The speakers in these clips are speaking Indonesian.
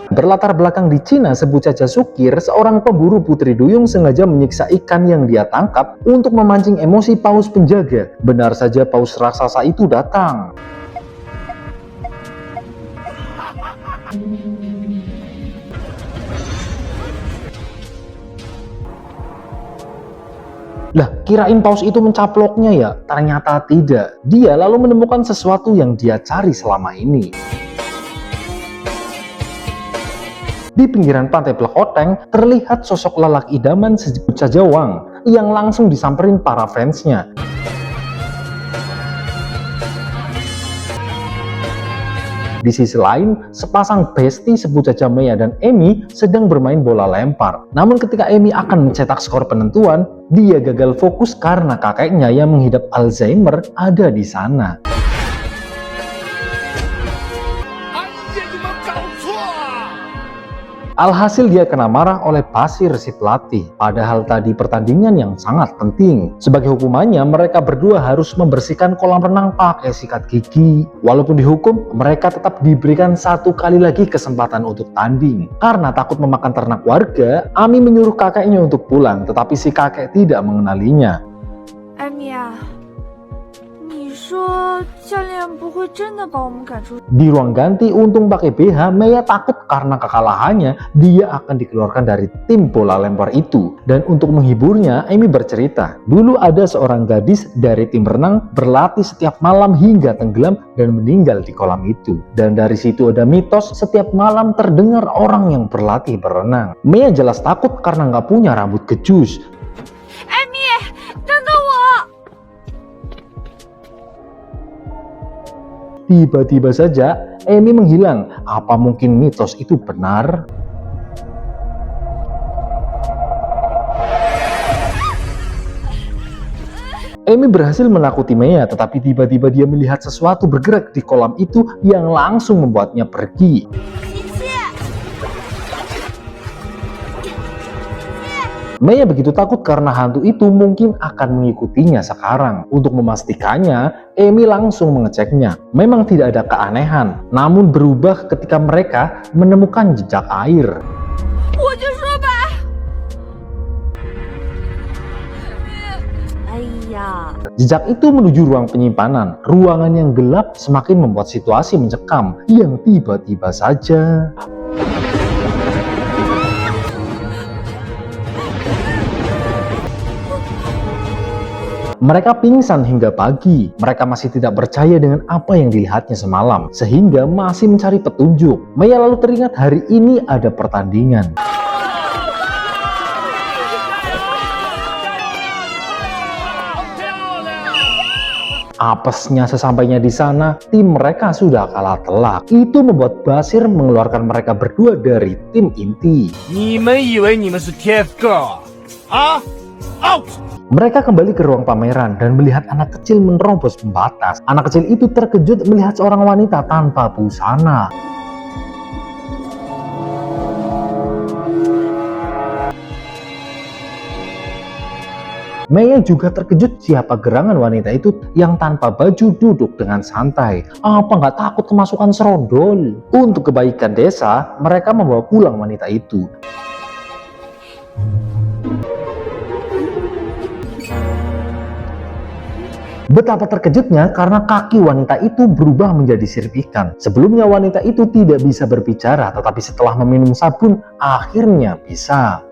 Berlatar belakang di Cina, sebut saja Sukir, seorang pemburu putri duyung sengaja menyiksa ikan yang dia tangkap untuk memancing emosi paus penjaga. Benar saja paus raksasa itu datang. Lah, kirain paus itu mencaploknya ya? Ternyata tidak. Dia lalu menemukan sesuatu yang dia cari selama ini. Di pinggiran pantai Plekoteng, terlihat sosok lelaki idaman sebut saja Wang, yang langsung disamperin para fansnya. Di sisi lain, sepasang bestie sebut saja Maya dan Amy sedang bermain bola lempar. Namun ketika Amy akan mencetak skor penentuan, dia gagal fokus karena kakeknya yang mengidap Alzheimer ada di sana. Alhasil dia kena marah oleh Basir si pelatih, padahal tadi pertandingan yang sangat penting. Sebagai hukumannya, mereka berdua harus membersihkan kolam renang pakai sikat gigi. Walaupun dihukum, mereka tetap diberikan satu kali lagi kesempatan untuk tanding. Karena takut memakan ternak warga, Ami menyuruh kakeknya untuk pulang, tetapi si kakek tidak mengenalinya. Amy啊，你说教练不会真的把我们赶出？ Di ruang ganti untung pakai BH, Maya takut karena kekalahannya dia akan dikeluarkan dari tim bola lempar itu. Dan untuk menghiburnya, Amy bercerita, dulu ada seorang gadis dari tim renang berlatih setiap malam hingga tenggelam dan meninggal di kolam itu. Dan dari situ ada mitos setiap malam terdengar orang yang berlatih berenang. Maya jelas takut karena nggak punya rambut kejus. Amy，等等我！ Tiba-tiba saja, Amy menghilang. Apa mungkin mitos itu benar? Amy berhasil menakuti Maya, tetapi tiba-tiba dia melihat sesuatu bergerak di kolam itu yang langsung membuatnya pergi. Maya begitu takut karena hantu itu mungkin akan mengikutinya sekarang. Untuk memastikannya, Amy langsung mengeceknya. Memang tidak ada keanehan, namun berubah ketika mereka menemukan jejak air. Jejak itu menuju ruang penyimpanan. Ruangan yang gelap semakin membuat situasi mencekam yang tiba-tiba saja mereka pingsan hingga pagi. Mereka masih tidak percaya dengan apa yang dilihatnya semalam, sehingga masih mencari petunjuk. Maya lalu teringat hari ini ada pertandingan. Apesnya sesampainya di sana, tim mereka sudah kalah telak. Itu membuat Basir mengeluarkan mereka berdua dari tim inti. Mereka kembali ke ruang pameran dan melihat anak kecil menerobos pembatas. Anak kecil itu terkejut melihat seorang wanita tanpa busana. Maya juga terkejut siapa gerangan wanita itu yang tanpa baju duduk dengan santai. Apa nggak takut kemasukan serondol? Untuk kebaikan desa, mereka membawa pulang wanita itu. Betapa terkejutnya karena kaki wanita itu berubah menjadi sirip ikan. Sebelumnya wanita itu tidak bisa berbicara, tetapi setelah meminum sabun, akhirnya bisa.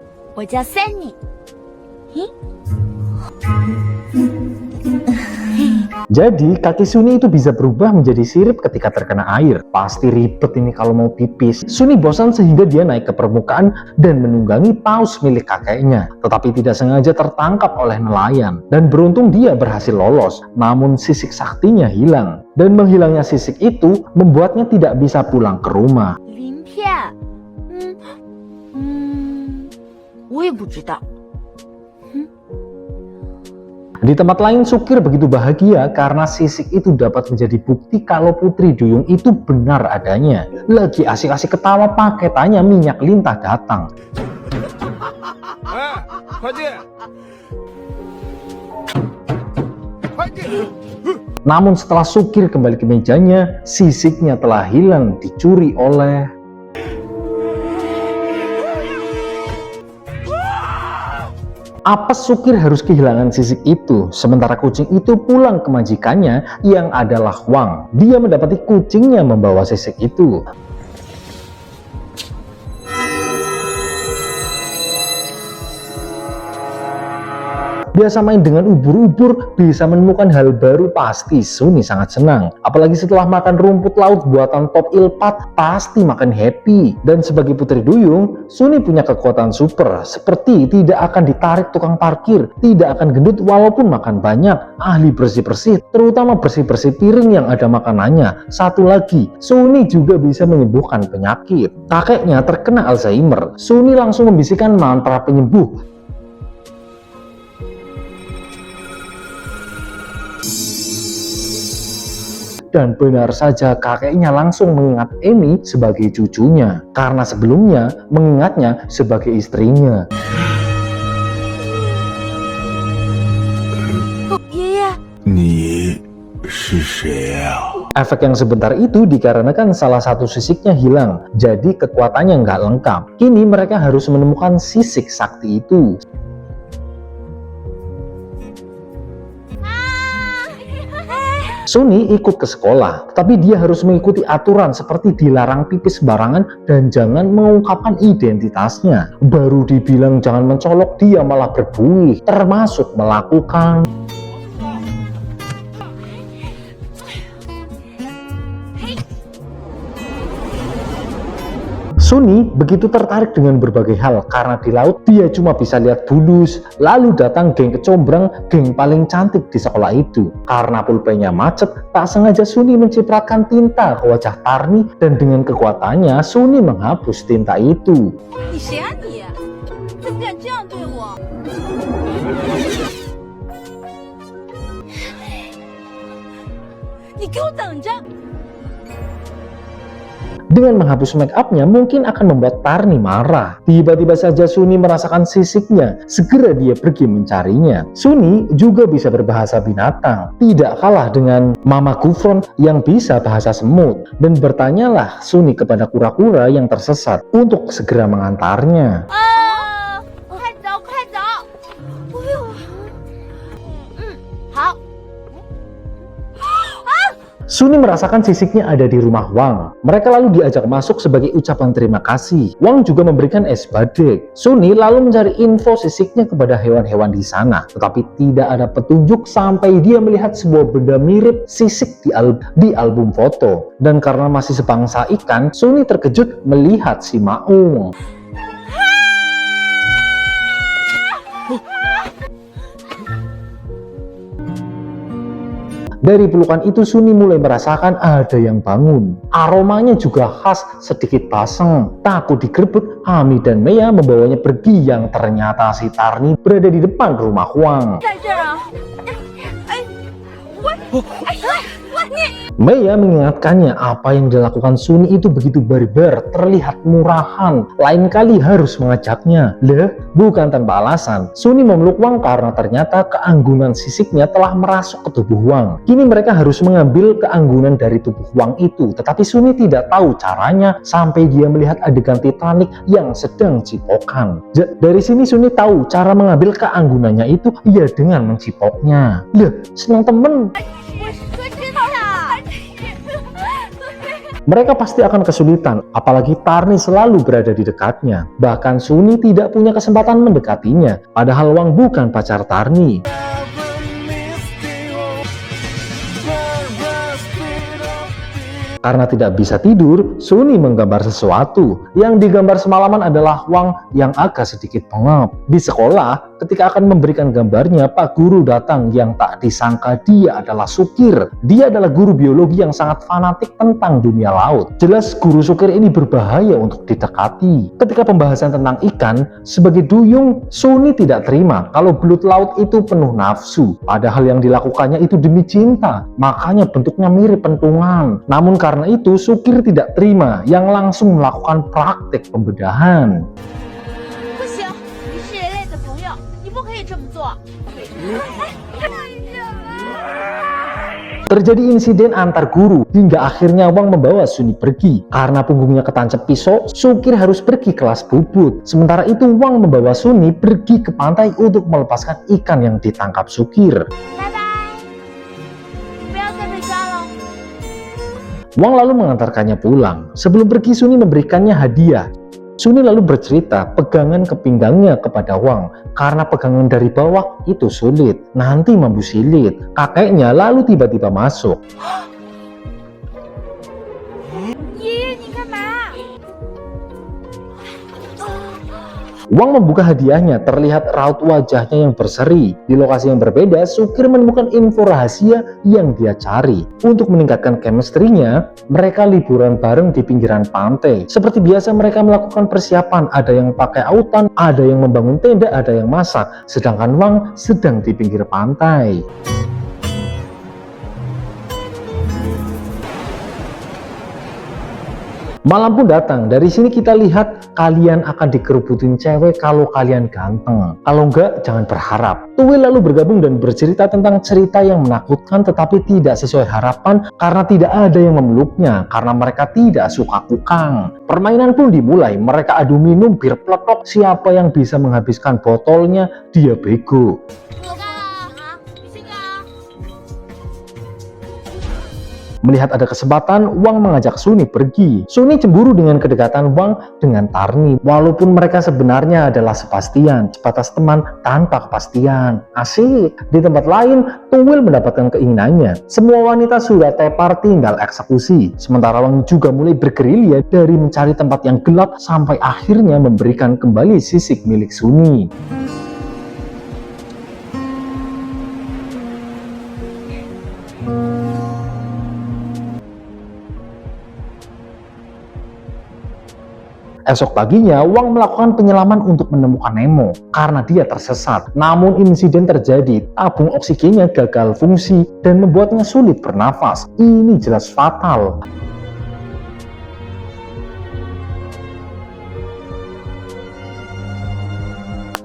Jadi kaki Suni itu bisa berubah menjadi sirip ketika terkena air. Pasti ribet ini kalau mau pipis. Suni bosan sehingga dia naik ke permukaan dan menunggangi paus milik kakeknya. Tetapi tidak sengaja tertangkap oleh nelayan. Dan beruntung dia berhasil lolos. Namun sisik saktinya hilang. Dan menghilangnya sisik itu membuatnya tidak bisa pulang ke rumah. Di tempat lain, Sukir begitu bahagia karena sisik itu dapat menjadi bukti kalau Putri Duyung itu benar adanya. Lagi asik-asik ketawa, paketannya minyak lintah datang. Namun setelah Sukir kembali ke mejanya, sisiknya telah hilang dicuri oleh... Apa Sukir harus kehilangan sisik itu? Sementara kucing itu pulang ke majikannya yang adalah Wang. Dia mendapati kucingnya membawa sisik itu. Biasa main dengan ubur-ubur, bisa menemukan hal baru, pasti Sunny sangat senang. Apalagi setelah makan rumput laut buatan Top Ilpat, pasti makan happy. Dan sebagai putri duyung, Sunny punya kekuatan super, seperti tidak akan ditarik tukang parkir, tidak akan gendut walaupun makan banyak, ahli bersih-bersih, terutama bersih-bersih piring yang ada makanannya. Satu lagi, Sunny juga bisa menyembuhkan penyakit. Kakeknya terkena Alzheimer, Sunny langsung membisikkan mantra penyembuh. Dan benar saja kakeknya langsung mengingat Amy sebagai cucunya, karena sebelumnya mengingatnya sebagai istrinya. Efek yang sebentar itu dikarenakan salah satu sisiknya hilang, jadi kekuatannya nggak lengkap. Kini mereka harus menemukan sisik sakti itu. Sunny ikut ke sekolah, tapi dia harus mengikuti aturan seperti dilarang pipis sembarangan dan jangan mengungkapkan identitasnya. Baru dibilang jangan mencolok, dia malah berbuih, termasuk melakukan... Sunny begitu tertarik dengan berbagai hal karena di laut dia cuma bisa lihat bulus. Lalu datang geng kecombrang, geng paling cantik di sekolah itu. Karena pulpennya macet, tak sengaja Sunny mencipratkan tinta ke wajah Tarni dan dengan kekuatannya Sunny menghapus tinta itu. Dengan menghapus make upnya mungkin akan membuat Tarni marah. Tiba-tiba saja Sunny merasakan sisiknya. Segera dia pergi mencarinya. Sunny juga bisa berbahasa binatang. Tidak kalah dengan Mama Gufron yang bisa bahasa semut. Dan bertanyalah Sunny kepada kura-kura yang tersesat untuk segera mengantarnya. Sunny merasakan sisiknya ada di rumah Wang. Mereka lalu diajak masuk sebagai ucapan terima kasih. Wang juga memberikan es badek. Sunny lalu mencari info sisiknya kepada hewan-hewan di sana. Tetapi tidak ada petunjuk sampai dia melihat sebuah benda mirip sisik di album foto. Dan karena masih sebangsa ikan, Sunny terkejut melihat si Maung. Dari pelukan itu Sunny mulai merasakan ada yang bangun. Aromanya juga khas, sedikit baseng. Takut digerebek, Ami dan Mea membawanya pergi yang ternyata si Tarni berada di depan rumah Huang. Mea mengingatkannya apa yang dilakukan Sunny itu begitu barbar, terlihat murahan. Lain kali harus mengajaknya. Lah, bukan tanpa alasan. Sunny memeluk Wang karena ternyata keanggunan sisiknya telah merasuk ke tubuh Wang. Kini mereka harus mengambil keanggunan dari tubuh Wang itu. Tetapi Sunny tidak tahu caranya sampai dia melihat adegan Titanic yang sedang cipokan. Dari sini Sunny tahu cara mengambil keanggunannya itu ia dengan mencipoknya. Lah, senang temen. Mereka pasti akan kesulitan, apalagi Tarni selalu berada di dekatnya. Bahkan Sunny tidak punya kesempatan mendekatinya, padahal Wang bukan pacar Tarni. Karena tidak bisa tidur, Sunny menggambar sesuatu. Yang digambar semalaman adalah Wang yang agak sedikit pengap. Di sekolah, ketika akan memberikan gambarnya, Pak Guru datang yang tak disangka dia adalah Sukir. Dia adalah guru biologi yang sangat fanatik tentang dunia laut. Jelas guru Sukir ini berbahaya untuk didekati. Ketika pembahasan tentang ikan, sebagai duyung, Sunny tidak terima kalau belut laut itu penuh nafsu. Padahal yang dilakukannya itu demi cinta. Makanya bentuknya mirip pentungan. Namun karena itu Sukir tidak terima yang langsung melakukan praktek pembedahan. Terjadi insiden antar guru hingga akhirnya Wang membawa Suni pergi. Karena punggungnya ketancap pisau, Sukir harus pergi kelas bubut. Sementara itu Wang membawa Suni pergi ke pantai untuk melepaskan ikan yang ditangkap Sukir. 拜拜，不要再回家了。 Wang lalu mengantarkannya pulang. Sebelum pergi, Suni memberikannya hadiah. Suni lalu bercerita pegangan ke pinggangnya kepada Wang. Karena pegangan dari bawah itu sulit, nanti mampu silit. Kakeknya lalu tiba-tiba masuk. 爷爷，你干嘛？ Wang membuka hadiahnya, terlihat raut wajahnya yang berseri. Di lokasi yang berbeda, Sukir menemukan info rahasia yang dia cari. Untuk meningkatkan chemistry-nya, mereka liburan bareng di pinggiran pantai. Seperti biasa mereka melakukan persiapan, ada yang pakai autan, ada yang membangun tenda, ada yang masak. Sedangkan Wang sedang di pinggir pantai. Malam pun datang. Dari sini kita lihat kalian akan dikerubutin cewek kalau kalian ganteng. Kalau enggak, jangan berharap. Tuwil lalu bergabung dan bercerita tentang cerita yang menakutkan tetapi tidak sesuai harapan karena tidak ada yang memeluknya karena mereka tidak suka kukang. Permainan pun dimulai. Mereka adu minum bir peletok. Siapa yang bisa menghabiskan botolnya, dia bego. 我干了啊！你信啊？ Melihat ada kesempatan, Wang mengajak Suni pergi. Suni cemburu dengan kedekatan Wang dengan Tarni. Walaupun mereka sebenarnya adalah sepastian, sebatas teman tanpa kepastian. Asik. Di tempat lain, Tuwil mendapatkan keinginannya. Semua wanita sudah tepar tinggal eksekusi. Sementara Wang juga mulai bergerilya dari mencari tempat yang gelap sampai akhirnya memberikan kembali sisik milik Suni. Esok paginya, Wang melakukan penyelaman untuk menemukan Nemo karena dia tersesat. Namun insiden terjadi, tabung oksigennya gagal fungsi dan membuatnya sulit bernafas. Ini jelas fatal.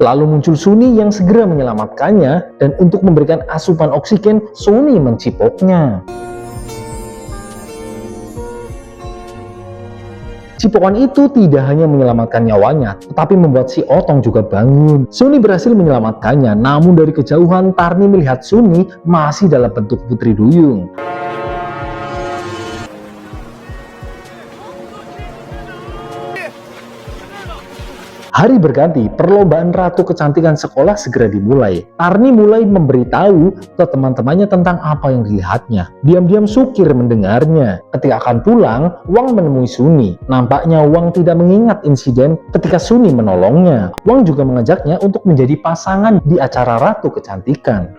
Lalu muncul Suni yang segera menyelamatkannya dan untuk memberikan asupan oksigen, Suni mencipoknya. Cipokan itu tidak hanya menyelamatkan nyawanya, tetapi membuat si Otong juga bangun. Suni berhasil menyelamatkannya, namun dari kejauhan Tarni melihat Suni masih dalam bentuk putri duyung. Hari berganti, perlombaan Ratu Kecantikan sekolah segera dimulai. Tarni mulai memberitahu ke teman-temannya tentang apa yang dilihatnya. Diam-diam Sukir mendengarnya. Ketika akan pulang, Wang menemui Suni. Nampaknya Wang tidak mengingat insiden ketika Suni menolongnya. Wang juga mengajaknya untuk menjadi pasangan di acara Ratu Kecantikan.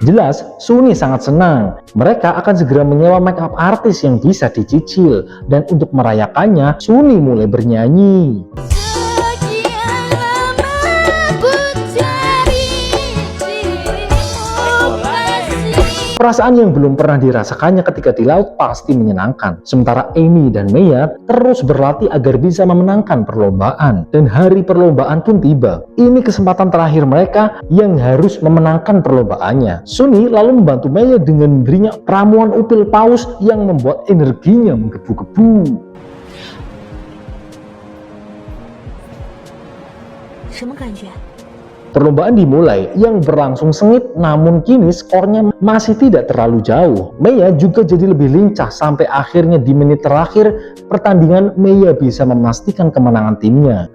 Jelas, Suni sangat senang. Mereka akan segera menyewa makeup artis yang bisa dicicil. Dan untuk merayakannya, Suni mulai bernyanyi. Sekian lama ku cari dirimu kasih. Perasaan yang belum pernah dirasakannya ketika di laut pasti menyenangkan. Sementara Amy dan Maya terus berlatih agar bisa memenangkan perlombaan. Dan hari perlombaan pun tiba. Ini kesempatan terakhir mereka yang harus memenangkan perlombaannya. Suni lalu membantu Maya dengan memberinya ramuan upil paus yang membuat energinya menggebu-gebu. 什么感觉？ Perlombaan dimulai yang berlangsung sengit, namun kini skornya masih tidak terlalu jauh. Maya juga jadi lebih lincah sampai akhirnya di menit terakhir pertandingan Maya bisa memastikan kemenangan timnya.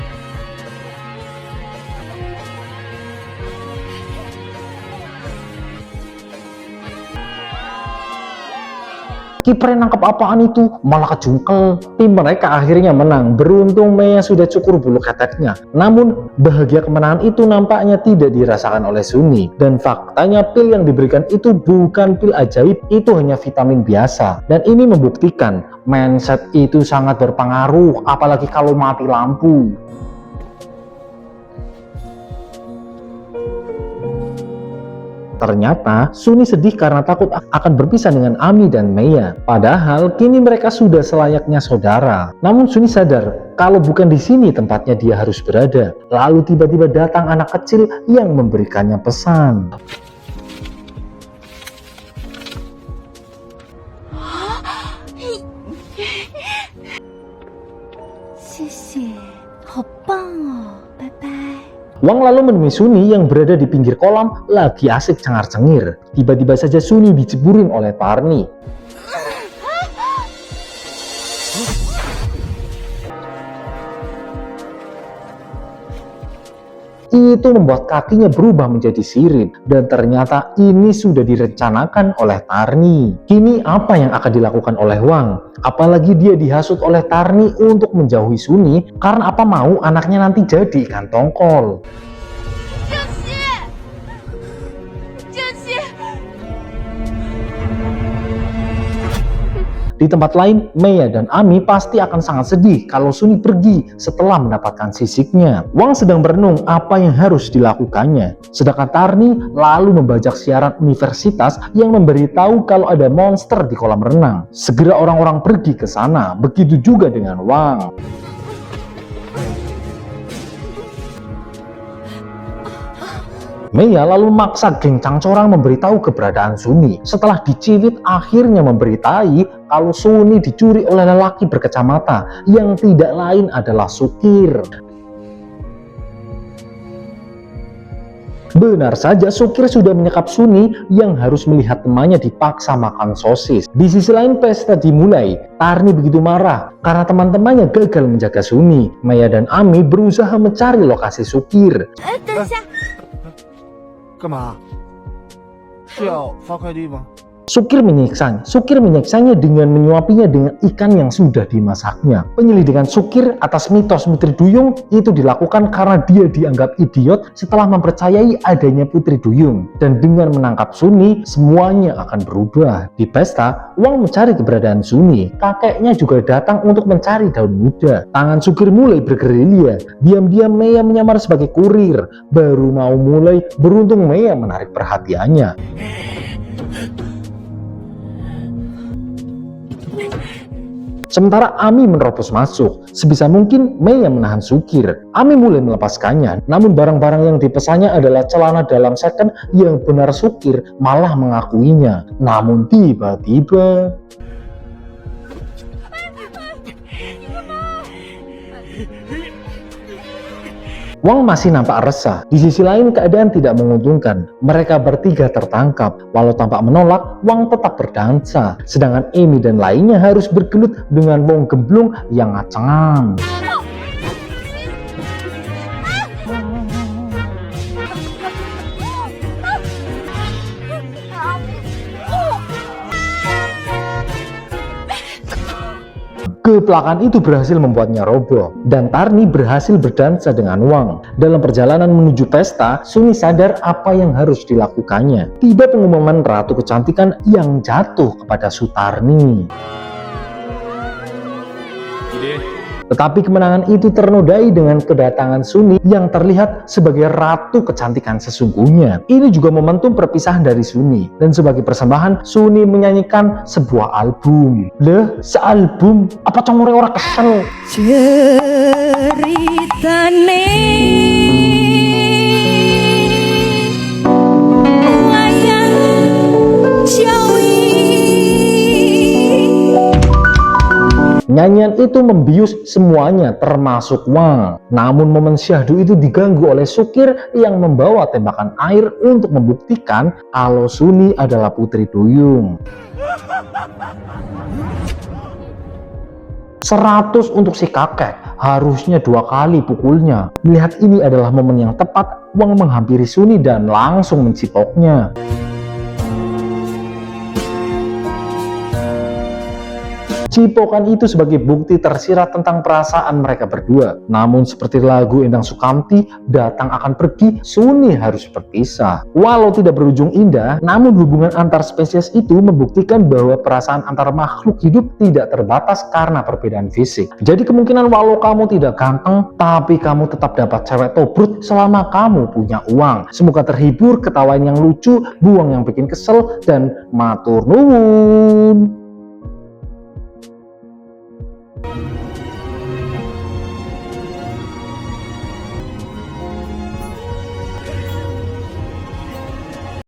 Kiper yang nangkep apaan itu? Malah kejungkel. Tim mereka akhirnya menang. Beruntung Maya sudah cukur bulu keteknya. Namun bahagia kemenangan itu nampaknya tidak dirasakan oleh Suni. Dan faktanya pil yang diberikan itu bukan pil ajaib, itu hanya vitamin biasa. Dan ini membuktikan mindset itu sangat berpengaruh, apalagi kalau mati lampu. Ternyata Suni sedih karena takut akan berpisah dengan Ami dan Meiya. Padahal kini mereka sudah selayaknya saudara. Namun Suni sadar kalau bukan di sini tempatnya dia harus berada. Lalu tiba-tiba datang anak kecil yang memberikannya pesan. 谢谢，好棒哦，拜拜。 Wang lalu menemui Suni yang berada di pinggir kolam lagi asik cengar-cengir. Tiba-tiba saja Suni diceburin oleh Tarni. Itu membuat kakinya berubah menjadi sirip dan ternyata ini sudah direncanakan oleh Tarni. Kini apa yang akan dilakukan oleh Wang? Apalagi dia dihasut oleh Tarni untuk menjauhi Suni karena apa mau anaknya nanti jadi ikan tongkol. Di tempat lain, Meiya dan Ami pasti akan sangat sedih kalau Suni pergi setelah mendapatkan sisiknya. Wang sedang berenung apa yang harus dilakukannya. Sedangkan Tarni lalu membajak siaran universitas yang memberitahu kalau ada monster di kolam renang. Segera orang-orang pergi ke sana, begitu juga dengan Wang. Meiya lalu memaksa geng Cangcorang memberitahu keberadaan Suni. Setelah diciwit, akhirnya memberitai kalau Suni dicuri oleh lelaki berkacamata yang tidak lain adalah Sukir. Benar saja, Sukir sudah menyekap Suni yang harus melihat temannya dipaksa makan sosis. Di sisi lain, pesta dimulai. Tarni begitu marah karena teman-temannya gagal menjaga Suni. Meiya dan Ami berusaha mencari lokasi Sukir. 等一下， 干嘛？是要发快递吗？ Sukir menyiksanya dengan menyuapinya dengan ikan yang sudah dimasaknya. Penyelidikan Sukir atas mitos Putri Duyung itu dilakukan karena dia dianggap idiot setelah mempercayai adanya Putri Duyung. Dan dengan menangkap Suni, semuanya akan berubah. Di pesta, Wang mencari keberadaan Suni. Kakeknya juga datang untuk mencari daun muda. Tangan Sukir mulai bergerilya. Diam-diam Meiya menyamar sebagai kurir. Baru mau mulai, beruntung Meiya menarik perhatiannya. Sementara Ami menerobos masuk, sebisa mungkin Meiya menahan Sukir. Ami mulai melepaskannya, namun barang-barang yang dipesannya adalah celana dalam second yang benar Sukir malah mengakuinya. Namun tiba-tiba... Wang masih nampak resah. Di sisi lain keadaan tidak menguntungkan. Mereka bertiga tertangkap. Walau tampak menolak, Wang tetap berdansa. Sedangkan Amy dan lainnya harus bergelut dengan Wong gemblung yang ngacengan. Kepelakan itu berhasil membuatnya roboh, dan Tarni berhasil berdansa dengan Wang. Dalam perjalanan menuju pesta, Suni sadar apa yang harus dilakukannya. Tiba pengumuman Ratu Kecantikan yang jatuh kepada Sutarni. Tetapi kemenangan itu ternodai dengan kedatangan Suni yang terlihat sebagai Ratu Kecantikan sesungguhnya. Ini juga momentum perpisahan dari Suni. Dan sebagai persembahan, Suni menyanyikan sebuah album. Leh, sealbum? Apa congore ora kesel? ceritane wayang Jawi. Nyanyian itu membius semuanya termasuk Wang. Namun momen syahdu itu diganggu oleh Sukir yang membawa tembakan air untuk membuktikan kalau Suni adalah Putri Duyung. 100 untuk si kakek, harusnya 2 kali pukulnya. Melihat ini adalah momen yang tepat, Wang menghampiri Suni dan langsung mencipoknya. cipokan itu sebagai bukti tersirat tentang perasaan mereka berdua. Namun seperti lagu Endang Sukamti, datang akan pergi, Suni harus berpisah. Walau tidak berujung indah, namun hubungan antar spesies itu membuktikan bahwa perasaan antar makhluk hidup tidak terbatas karena perbedaan fisik. Jadi kemungkinan walau kamu tidak ganteng, tapi kamu tetap dapat cewek tobrut selama kamu punya uang. Semoga terhibur, ketawain yang lucu, buang yang bikin kesel, dan matur nuwun.